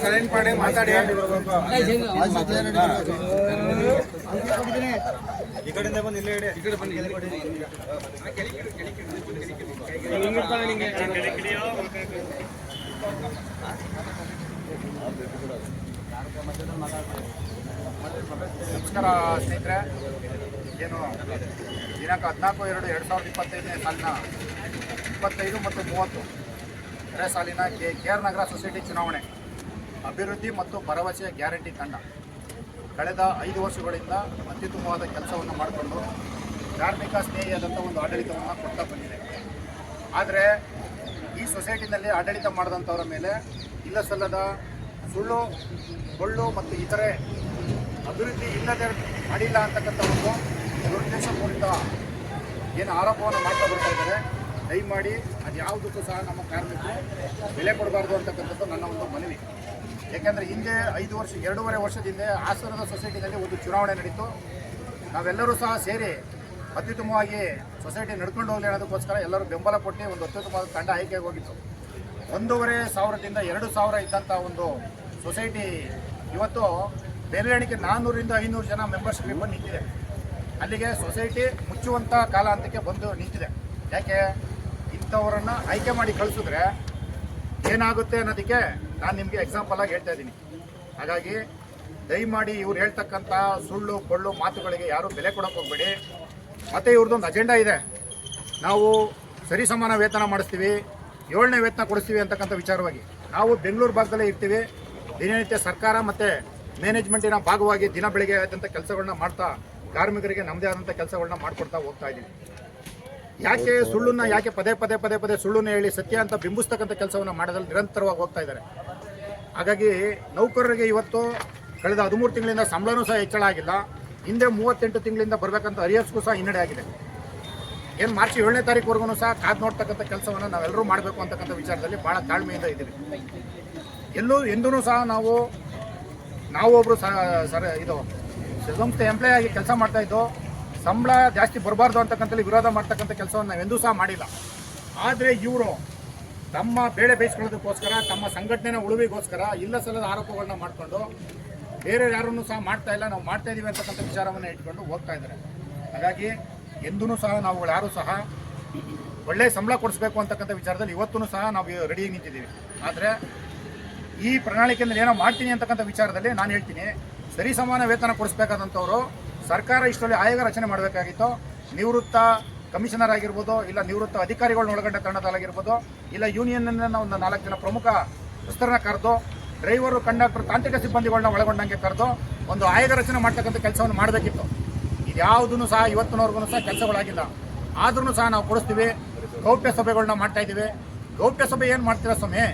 Silent ಮಾಡಿ ಮಾತಾಡಿ. ಈ ಕಡೆಯಿಂದ ಬಂದು ಇಲ್ಲೇ ಇಡಿ. ಈ ಕಡೆ ಬನ್ನಿ. ನಮಸ್ಕಾರ ಸ್ನೇಹಿತರೆ. ಏನು ದಿನಾಂಕ 14/2/2025ನೇ ಸಾಲಿನ 25 ಮತ್ತು 30 ಸಾಲಿನ KR ನಗರ ಸೊಸೈಟಿ ಚುನಾವಣೆ ಅಭಿವೃದ್ಧಿ ಮತ್ತು ಭರವಸೆಯ ಗ್ಯಾರಂಟಿ ತಂಡ ಕಳೆದ 5 ವರ್ಷಗಳಿಂದ ಅತ್ಯುತ್ತಮವಾದ ಕೆಲಸವನ್ನು ಮಾಡಿಕೊಂಡು ಧಾರ್ಮಿಕ ಸ್ನೇಹಿಯಾದಂಥ ಒಂದು ಆಡಳಿತವನ್ನು ಕೊಡ್ತಾ ಬಂದಿದೆ. ಆದರೆ ಈ ಸೊಸೈಟಿನಲ್ಲಿ ಆಡಳಿತ ಮಾಡಿದಂಥವರ ಮೇಲೆ ಇಲ್ಲ ಸಲ್ಲದ ಸುಳ್ಳು ಬೊಳ್ಳು ಮತ್ತು ಇತರೆ ಅಭಿವೃದ್ಧಿ ಇಲ್ಲದೆ ಮಾಡಿಲ್ಲ ಅಂತಕ್ಕಂಥ ಒಂದು ದುರುದ್ದೇಶಪೂರಿತ ಏನು ಆರೋಪವನ್ನು ಮಾಡ್ತಾ ಬರ್ತಾ ಇದ್ದಾರೆ. ದಯಮಾಡಿ ಅದು ಯಾವುದಕ್ಕೂ ಸಹ ನಮ್ಮ ಕಾರ್ಮಿಕರು ಬೆಲೆ ಕೊಡಬಾರ್ದು ಅಂತಕ್ಕಂಥದ್ದು ನನ್ನ ಒಂದು ಮನವಿ. ಯಾಕೆಂದರೆ ಹಿಂದೆ 2.5 ವರ್ಷದಿಂದ ಹಾಸನದ ಸೊಸೈಟಿನಲ್ಲಿ ಒಂದು ಚುನಾವಣೆ ನಡೀತು. ನಾವೆಲ್ಲರೂ ಸಹ ಸೇರಿ ಅತ್ಯುತ್ತಮವಾಗಿ ಸೊಸೈಟಿ ನಡ್ಕೊಂಡು ಹೋಗಲಿ ಅನ್ನೋದಕ್ಕೋಸ್ಕರ ಎಲ್ಲರೂ ಬೆಂಬಲ ಕೊಟ್ಟು ಒಂದು ಅತ್ಯುತ್ತಮವಾದ ತಂಡ ಆಯ್ಕೆಗೆ ಹೋಗಿತ್ತು. 1,500ದಿಂದ 2,000 ಇದ್ದಂಥ ಒಂದು ಸೊಸೈಟಿ ಇವತ್ತು ಬೆರಳೆಣಿಕೆ 400ರಿಂದ 500 ಜನ ಮೆಂಬರ್ಶಿಪ್ ಬಂದು ನಿಂತಿದೆ. ಅಲ್ಲಿಗೆ ಸೊಸೈಟಿ ಮುಚ್ಚುವಂಥ ಕಾಲ ಹಂತಕ್ಕೆ ಬಂದು ನಿಂತಿದೆ. ಯಾಕೆ ಇಂಥವರನ್ನು ಆಯ್ಕೆ ಮಾಡಿ ಕಳಿಸಿದ್ರೆ ಏನಾಗುತ್ತೆ ಅನ್ನೋದಕ್ಕೆ ನಾನು ನಿಮಗೆ ಎಕ್ಸಾಂಪಲ್ ಆಗಿ ಹೇಳ್ತಾ ಇದ್ದೀನಿ. ಹಾಗಾಗಿ ದಯಮಾಡಿ ಇವ್ರು ಹೇಳ್ತಕ್ಕಂಥ ಸುಳ್ಳು ಕೊಳ್ಳು ಮಾತುಗಳಿಗೆ ಯಾರೂ ಬೆಲೆ ಕೊಡೋಕೆ ಹೋಗಬೇಡಿ. ಮತ್ತು ಇವ್ರದ್ದೊಂದು ಅಜೆಂಡಾ ಇದೆ. ನಾವು ಸರಿಸಮಾನ ವೇತನ ಮಾಡಿಸ್ತೀವಿ, 7ನೇ ವೇತನ ಕೊಡಿಸ್ತೀವಿ ಅಂತಕ್ಕಂಥ ವಿಚಾರವಾಗಿ ನಾವು ಬೆಂಗಳೂರು ಭಾಗದಲ್ಲೇ ಇರ್ತೀವಿ. ದಿನನಿತ್ಯ ಸರ್ಕಾರ ಮತ್ತು ಮ್ಯಾನೇಜ್ಮೆಂಟಿನ ಭಾಗವಾಗಿ ದಿನ ಬೆಳಗ್ಗೆ ಆದಂಥ ಕೆಲಸಗಳನ್ನ ಮಾಡ್ತಾ ಕಾರ್ಮಿಕರಿಗೆ ನಮ್ಮದೇ ಆದಂಥ ಕೆಲಸಗಳನ್ನ ಮಾಡಿಕೊಡ್ತಾ ಹೋಗ್ತಾ ಇದ್ದೀವಿ. ಯಾಕೆ ಸುಳ್ಳನ್ನು ಯಾಕೆ ಪದೇ ಸುಳ್ಳನ್ನು ಹೇಳಿ ಸತ್ಯ ಅಂತ ಬಿಂಬಿಸ್ತಕ್ಕಂಥ ಕೆಲಸವನ್ನು ಮಾಡೋದ್ರಲ್ಲಿ ನಿರಂತರವಾಗಿ ಹೋಗ್ತಾ ಇದ್ದಾರೆ. ಹಾಗಾಗಿ ನೌಕರರಿಗೆ ಇವತ್ತು ಕಳೆದ 13 ತಿಂಗಳಿಂದ ಸಂಬಳನೂ ಸಹ ಹೆಚ್ಚಳ ಆಗಿಲ್ಲ. ಹಿಂದೆ 38 ತಿಂಗಳಿಂದ ಬರಬೇಕಂತ ಅರಿಯರ್ಸ್ಗೂ ಸಹ ಹಿನ್ನಡೆ ಆಗಿದೆ. ಏನು ಮಾರ್ಚ್ 7ನೇ ತಾರೀಕುವರೆಗೂ ಸಹ ಕಾದು ನೋಡ್ತಕ್ಕಂಥ ಕೆಲಸವನ್ನು ನಾವೆಲ್ಲರೂ ಮಾಡಬೇಕು ಅಂತಕ್ಕಂಥ ವಿಚಾರದಲ್ಲಿ ಭಾಳ ತಾಳ್ಮೆಯಿಂದ ಇದ್ದೀವಿ. ಎಂದೂ ಸಹ ನಾವೊಬ್ಬರು ಇದು ಸಂಸ್ಥೆ ಎಂಪ್ಲಾಯ್ ಆಗಿ ಕೆಲಸ ಮಾಡ್ತಾ ಇದ್ದೋ ಸಂಬಳ ಜಾಸ್ತಿ ಬರಬಾರ್ದು ಅಂತಕ್ಕಂಥಲ್ಲಿ ವಿರೋಧ ಮಾಡ್ತಕ್ಕಂಥ ಕೆಲಸವನ್ನು ನಾವೆಂದೂ ಸಹ ಮಾಡಿಲ್ಲ. ಆದರೆ ಇವರು ತಮ್ಮ ಬೇಳೆ ಬೇಯಿಸ್ಕೊಳ್ಳೋದಕ್ಕೋಸ್ಕರ ತಮ್ಮ ಸಂಘಟನೆಯ ಉಳಿವಿಗೋಸ್ಕರ ಇಲ್ಲ ಸಲ್ಲದ ಆರೋಪಗಳನ್ನ ಮಾಡಿಕೊಂಡು ಬೇರೆ ಯಾರನ್ನೂ ಸಹ ಮಾಡ್ತಾ ಇಲ್ಲ, ನಾವು ಮಾಡ್ತಾ ಇದ್ದೀವಿ ಅಂತಕ್ಕಂಥ ವಿಚಾರವನ್ನು ಇಟ್ಕೊಂಡು ಹೋಗ್ತಾ ಇದ್ದಾರೆ. ಹಾಗಾಗಿ ಎಂದೂ ಸಹ ನಾವುಗಳು ಯಾರೂ ಸಹ ಒಳ್ಳೆಯ ಸಂಬಳ ಕೊಡಿಸ್ಬೇಕು ಅಂತಕ್ಕಂಥ ವಿಚಾರದಲ್ಲಿ ಇವತ್ತೂ ಸಹ ನಾವು ರೆಡಿ ನಿಂತಿದ್ದೀವಿ. ಆದರೆ ಈ ಪ್ರಣಾಳಿಕೆಯಿಂದ ಏನೋ ಮಾಡ್ತೀನಿ ಅಂತಕ್ಕಂಥ ವಿಚಾರದಲ್ಲಿ ನಾನು ಹೇಳ್ತೀನಿ, ಸರಿ ಸಮಾನ ವೇತನ ಕೊಡಿಸ್ಬೇಕಾದಂಥವ್ರು ಸರ್ಕಾರ ಇಷ್ಟರಲ್ಲಿ ಆಯೋಗ ರಚನೆ ಮಾಡಬೇಕಾಗಿತ್ತು. ನಿವೃತ್ತ ಕಮಿಷನರ್ ಆಗಿರ್ಬೋದು, ಇಲ್ಲ ನಿವೃತ್ತ ಅಧಿಕಾರಿಗಳನ್ನ ಒಳಗೊಂಡ ತಂಡದಲ್ಲಾಗಿರ್ಬೋದು, ಇಲ್ಲ ಯೂನಿಯನ್ನ ಒಂದು 4 ಜನ ಪ್ರಮುಖ ವಿಸ್ತರಣೆ ಕರೆದು ಡ್ರೈವರು ಕಂಡಕ್ಟರ್ ತಾಂತ್ರಿಕ ಸಿಬ್ಬಂದಿಗಳನ್ನ ಒಳಗೊಂಡಂಗೆ ಕರೆದು ಒಂದು ಆಯೋಗ ರಚನೆ ಮಾಡ್ತಕ್ಕಂಥ ಕೆಲಸವನ್ನು ಮಾಡಬೇಕಿತ್ತು. ಇದ್ಯಾವುದೂ ಸಹ ಇವತ್ತಿನವರೆಗೂ ಸಹ ಕೆಲಸಗಳಾಗಿಲ್ಲ. ಆದ್ರೂ ಸಹ ನಾವು ಕೊಡಿಸ್ತೀವಿ. ಗೌಪ್ಯ ಸಭೆಗಳನ್ನ ಮಾಡ್ತಾ ಇದ್ದೀವಿ. ಗೌಪ್ಯ ಸಭೆ ಏನು ಮಾಡ್ತೀರಾ ಸ್ವಾಮಿ?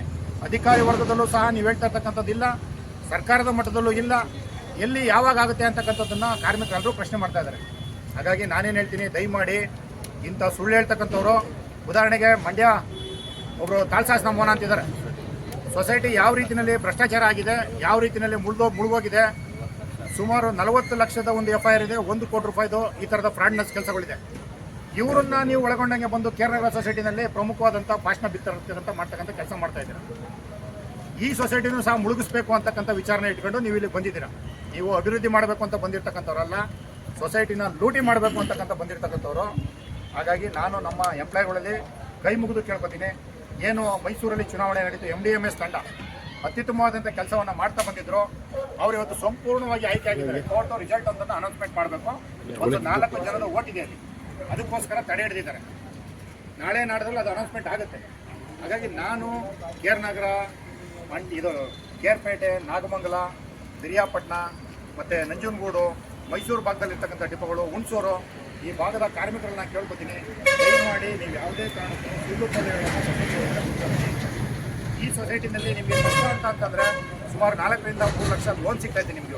ಅಧಿಕಾರಿ ವರ್ಗದಲ್ಲೂ ಸಹ ನೀವು ಹೇಳ್ತಾ ಇರ್ತಕ್ಕಂಥದ್ದಿಲ್ಲ, ಸರ್ಕಾರದ ಮಟ್ಟದಲ್ಲೂ ಇಲ್ಲ. ಎಲ್ಲಿ ಯಾವಾಗ ಆಗುತ್ತೆ ಅಂತಕ್ಕಂಥದ್ದನ್ನು ಕಾರ್ಮಿಕರೆಲ್ಲರೂ ಪ್ರಶ್ನೆ ಮಾಡ್ತಾ ಇದ್ದಾರೆ. ಹಾಗಾಗಿ ನಾನೇನು ಹೇಳ್ತೀನಿ, ದಯಮಾಡಿ ಇಂಥ ಸುಳ್ಳು ಹೇಳ್ತಕ್ಕಂಥವ್ರು, ಉದಾಹರಣೆಗೆ ಮಂಡ್ಯ ಒಬ್ಬರು ತಾಳ್ಸಾಸ್ ನಮ್ಮೋನ ಅಂತಿದ್ದಾರೆ. ಸೊಸೈಟಿ ಯಾವ ರೀತಿಯಲ್ಲಿ ಭ್ರಷ್ಟಾಚಾರ ಆಗಿದೆ, ಯಾವ ರೀತಿಯಲ್ಲಿ ಮುಳುಗೋಗಿದೆ, ಸುಮಾರು 40 ಲಕ್ಷದ ಒಂದು FIR ಇದೆ, 1 ಕೋಟಿ ರೂಪಾಯಿದು ಈ ಥರದ ಫ್ರಾಡ್ನೆಸ್ ಕೆಲಸಗಳಿದೆ. ಇವರನ್ನ ನೀವು ಒಳಗೊಂಡಂಗೆ ಬಂದು KR ನಗರ ಸೊಸೈಟಿನಲ್ಲಿ ಪ್ರಮುಖವಾದಂಥ ಭಾಷಣ ಬಿತ್ತರಂತ ಮಾಡ್ತಕ್ಕಂಥ ಕೆಲಸ ಮಾಡ್ತಾ ಇದ್ದೀರಾ. ಈ ಸೊಸೈಟಿನೂ ಸಹ ಮುಳುಗಿಸ್ಬೇಕು ಅಂತಕ್ಕಂಥ ವಿಚಾರಣೆ ಇಟ್ಕೊಂಡು ನೀವು ಇಲ್ಲಿ ಬಂದಿದ್ದೀರಾ. ನೀವು ಅಭಿವೃದ್ಧಿ ಮಾಡಬೇಕು ಅಂತ ಬಂದಿರತಕ್ಕಂಥವ್ರಲ್ಲ, ಸೊಸೈಟಿನ ಲೂಟಿ ಮಾಡಬೇಕು ಅಂತಕ್ಕಂಥ ಬಂದಿರತಕ್ಕಂಥವ್ರು. ಹಾಗಾಗಿ ನಾನು ನಮ್ಮ ಎಂಪ್ಲಾಯ್ಗಳಲ್ಲಿ ಕೈ ಮುಗಿದು ಕೇಳ್ಕೊತೀನಿ. ಏನು ಮೈಸೂರಲ್ಲಿ ಚುನಾವಣೆ ನಡೀತು, MDMS ತಂಡ ಅತ್ಯುತ್ತಮವಾದಂಥ ಕೆಲಸವನ್ನು ಮಾಡ್ತಾ ಬಂದಿದ್ರು. ಅವ್ರು ಇವತ್ತು ಸಂಪೂರ್ಣವಾಗಿ ಆಯ್ಕೆ ಆಗಿದ್ದಾರೆ. ಕೋರ್ಟ್ ರಿಸಲ್ಟ್ ಒಂದನ್ನು ಅನೌನ್ಸ್ಮೆಂಟ್ ಮಾಡಬೇಕು. ಒಂದು 4 ಜನದ ಓಟ್ ಇದೆ ಅಲ್ಲಿ, ಅದಕ್ಕೋಸ್ಕರ ತಡೆ ಹಿಡಿದಿದ್ದಾರೆ. ನಾಳೆ ನಾಡದಲ್ಲಿ ಅದು ಅನೌನ್ಸ್ಮೆಂಟ್ ಆಗುತ್ತೆ. ಹಾಗಾಗಿ ನಾನು KR ನಗರ, ಇದು ಕೇರ್ಪೇಟೆ, ನಾಗಮಂಗಲ, ಬಿರಿಯಾಪಟ್ಟಣ ಮತ್ತು ನಂಜನಗೂಡು, ಮೈಸೂರು ಭಾಗದಲ್ಲಿರ್ತಕ್ಕಂಥ ಡಿಪೋಗಳು, ಹುಣಸೂರು, ಈ ಭಾಗದ ಕಾರ್ಮಿಕರನ್ನ ಕೇಳ್ಕೊತೀನಿ, ದಯಮಾಡಿ ನೀವು ಯಾವುದೇ ಕಾರಣಕ್ಕೂ ಸುಳ್ಳು ಈ ಸೊಸೈಟಿನಲ್ಲಿ ನಿಮಗೆ ಕಷ್ಟ ಅಂತಂದರೆ ಸುಮಾರು 4ರಿಂದ 3 ಲಕ್ಷ ಲೋನ್ ಸಿಗ್ತಾಯಿದೆ ನಿಮಗೆ.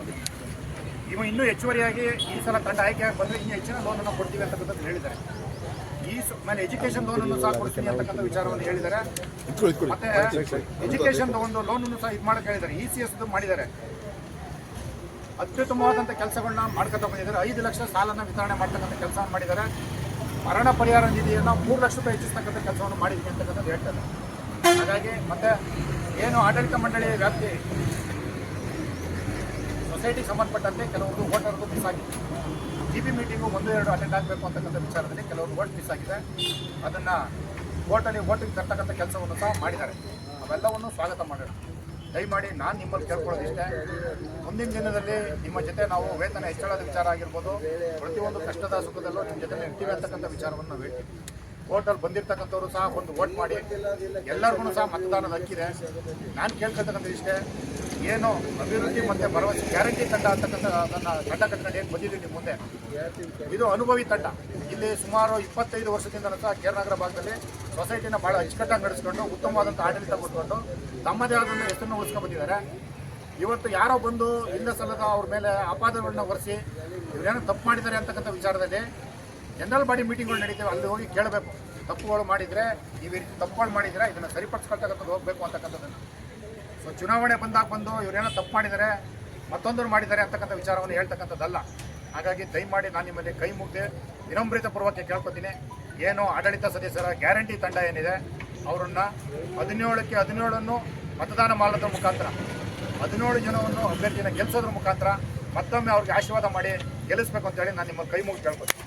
ಇನ್ನೂ ಹೆಚ್ಚುವರಿಯಾಗಿ ಈ ಸಲ ತಂಡ ಆಯ್ಕೆಯಾಗಿ ಬಂದರೆ ಇನ್ನೂ ಹೆಚ್ಚಿನ ಲೋನನ್ನು ಕೊಡ್ತೀವಿ ಅಂತಕ್ಕಂಥದ್ದು ಹೇಳಿದ್ದಾರೆ. ಮೇಲೆ ಎಜುಕೇಷನ್ ಲೋನನ್ನು ಸಹ ಕೊಡ್ತೀನಿ ಅಂತಕ್ಕಂಥ ವಿಚಾರವನ್ನು ಹೇಳಿದ್ದಾರೆ. ಮತ್ತೆ ಎಜುಕೇಷನ್ ಒಂದು ಲೋನನ್ನು ಸಹ ಇದು ಮಾಡೋಕ್ಕೆ ಹೇಳಿದ್ದಾರೆ. ECS ಮಾಡಿದ್ದಾರೆ. ಅತ್ಯುತ್ತಮವಾದಂಥ ಕೆಲಸಗಳನ್ನ ಮಾಡ್ಕೊತಾ ಬಂದಿದ್ದಾರೆ. 5 ಲಕ್ಷ ಸಾಲನ್ನು ವಿತರಣೆ ಮಾಡ್ತಕ್ಕಂಥ ಕೆಲಸ ಮಾಡಿದ್ದಾರೆ. ಮರಣ ಪರಿಹಾರ ನಿಧಿಯನ್ನು 3 ಲಕ್ಷ ರೂಪಾಯಿ ಹೆಚ್ಚಿಸ್ತಕ್ಕಂಥ ಕೆಲಸವನ್ನು ಮಾಡಿದ್ವಿ ಅಂತಕ್ಕಂಥದ್ದು ಹೇಳ್ತಾರೆ. ಹಾಗಾಗಿ ಮತ್ತೆ ಏನು ಆಡಳಿತ ಮಂಡಳಿ ವ್ಯಾಪ್ತಿ ಸೊಸೈಟಿಗೆ ಸಂಬಂಧಪಟ್ಟಂತೆ ಕೆಲವೊಂದು ವೋಟರ್ಗೂ ಮಿಸ್ ಆಗಿದೆ. GP ಮೀಟಿಂಗು 1-2 ಅಟೆಂಡ್ ಆಗಬೇಕು ಅಂತಕ್ಕಂಥ ವಿಚಾರದಲ್ಲಿ ಕೆಲವರು ವೋಟ್ ಮಿಸ್ ಆಗಿದೆ. ಅದನ್ನು ವೋಟಿಗೆ ತರ್ತಕ್ಕಂಥ ಕೆಲಸವನ್ನು ಸಹ ಮಾಡಿದ್ದಾರೆ. ಅವೆಲ್ಲವನ್ನು ಸ್ವಾಗತ ಮಾಡೋಣ. ದಯಮಾಡಿ ನಾನು ನಿಮ್ಮಲ್ಲಿ ಕೇಳ್ಕೊಳ್ಳೋದಿಷ್ಟೇ, ಮುಂದಿನ ದಿನದಲ್ಲಿ ನಿಮ್ಮ ಜೊತೆ ನಾವು ವೇತನ ಹೆಚ್ಚಳದ ವಿಚಾರ ಆಗಿರ್ಬೋದು, ಪ್ರತಿಯೊಂದು ಕಷ್ಟದ ಸುಖದಲ್ಲೂ ನಿಮ್ಮ ಜೊತೆ ಇರ್ತೀವಿ ಅಂತಕ್ಕಂಥ ವಿಚಾರವನ್ನು ನಾವು ಹೇಳ್ತೀವಿ. ವೋಟಲ್ಲಿ ಬಂದಿರತಕ್ಕಂಥವ್ರು ಸಹ ಒಂದು ವೋಟ್ ಮಾಡಿ, ಎಲ್ಲರಿಗೂ ಸಹ ಮತದಾನದ ಹಕ್ಕಿದೆ. ನಾನು ಕೇಳ್ಕೊಳ್ತಕ್ಕಂಥ ಇಷ್ಟೇ, ಏನು ಅಭಿವೃದ್ಧಿ ಮತ್ತು ಭರವಸೆ ಗ್ಯಾರಂಟಿ ತಂಡ ಅಂತಕ್ಕಂಥ ಅದನ್ನು ತಂಡ ಕಟ್ಕೊಂಡು ಏನು ಬಂದಿದ್ದೀವಿ ನಿಮ್ಮ ಮುಂದೆ, ಇದು ಅನುಭವಿ ತಂಡ. ಇಲ್ಲಿ ಸುಮಾರು 25 ವರ್ಷದಿಂದ ಸಹ ಕೇರನಗರ ಭಾಗದಲ್ಲಿ ಸೊಸೈಟಿನ ಭಾಳ ಅಚ್ಚುಕಟ್ಟಾಗಿ ನಡೆಸ್ಕೊಂಡು ಉತ್ತಮವಾದಂಥ ಆಡಳಿತ ಕೊಟ್ಕೊಂಡು ತಮ್ಮದೇ ಆದಂಥ ಹೆಸರನ್ನು ಉಳಿಸ್ಕೊಂಡು ಬಂದಿದ್ದಾರೆ. ಇವತ್ತು ಯಾರೋ ಬಂದು ಇಲ್ಲ ಸಲ್ಲದ ಅವ್ರ ಮೇಲೆ ಆಪಾದನೆಗಳನ್ನ ಹೊರಿಸಿ ಇವರೇನೋ ತಪ್ಪು ಮಾಡಿದ್ದಾರೆ ಅಂತಕ್ಕಂಥ ವಿಚಾರದಲ್ಲಿ ಜನರಲ್ ಬಾಡಿ ಮೀಟಿಂಗ್ಗಳು ನಡೀತೇವೆ, ಅಲ್ಲಿ ಹೋಗಿ ಕೇಳಬೇಕು. ತಪ್ಪುಗಳು ಮಾಡಿದರೆ ನೀವು ಈ ರೀತಿ ತಪ್ಪುಗಳು ಮಾಡಿದರೆ ಇದನ್ನು ಸರಿಪಡಿಸ್ಕೊಳ್ತಕ್ಕಂಥದ್ದು ಹೋಗಬೇಕು ಅಂತಕ್ಕಂಥದ್ದನ್ನು. ಸೊ ಚುನಾವಣೆ ಬಂದು ಇವರೇನೋ ತಪ್ಪು ಮಾಡಿದ್ದಾರೆ, ಮತ್ತೊಂದರು ಮಾಡಿದ್ದಾರೆ ಅಂತಕ್ಕಂಥ ವಿಚಾರವನ್ನು ಹೇಳ್ತಕ್ಕಂಥದ್ದಲ್ಲ. ಹಾಗಾಗಿ ದಯಮಾಡಿ ನಾನು ನಿಮ್ಮಲ್ಲಿ ಕೈ ಮುಗ್ದೆ ವಿನಮ್ರತೆ ಪೂರ್ವಕ ಕೇಳ್ಕೊತೀನಿ. ಏನು ಆಡಳಿತ ಸದಸ್ಯರ ಗ್ಯಾರಂಟಿ ತಂಡ ಏನಿದೆ ಅವರನ್ನು 17ಕ್ಕೆ 17 ಮತದಾನ ಮಾಡೋದ್ರ ಮುಖಾಂತರ 17 ಜನವನ್ನು ಅಭ್ಯರ್ಥಿನ ಗೆಲ್ಲಿಸೋದ್ರ ಮುಖಾಂತರ ಮತ್ತೊಮ್ಮೆ ಅವ್ರಿಗೆ ಆಶೀರ್ವಾದ ಮಾಡಿ ಗೆಲ್ಲಿಸ್ಬೇಕು ಅಂತೇಳಿ ನಾನು ನಿಮ್ಮಲ್ಲಿ ಕೈ ಮುಗಿ ಕೇಳ್ಕೊತೀನಿ.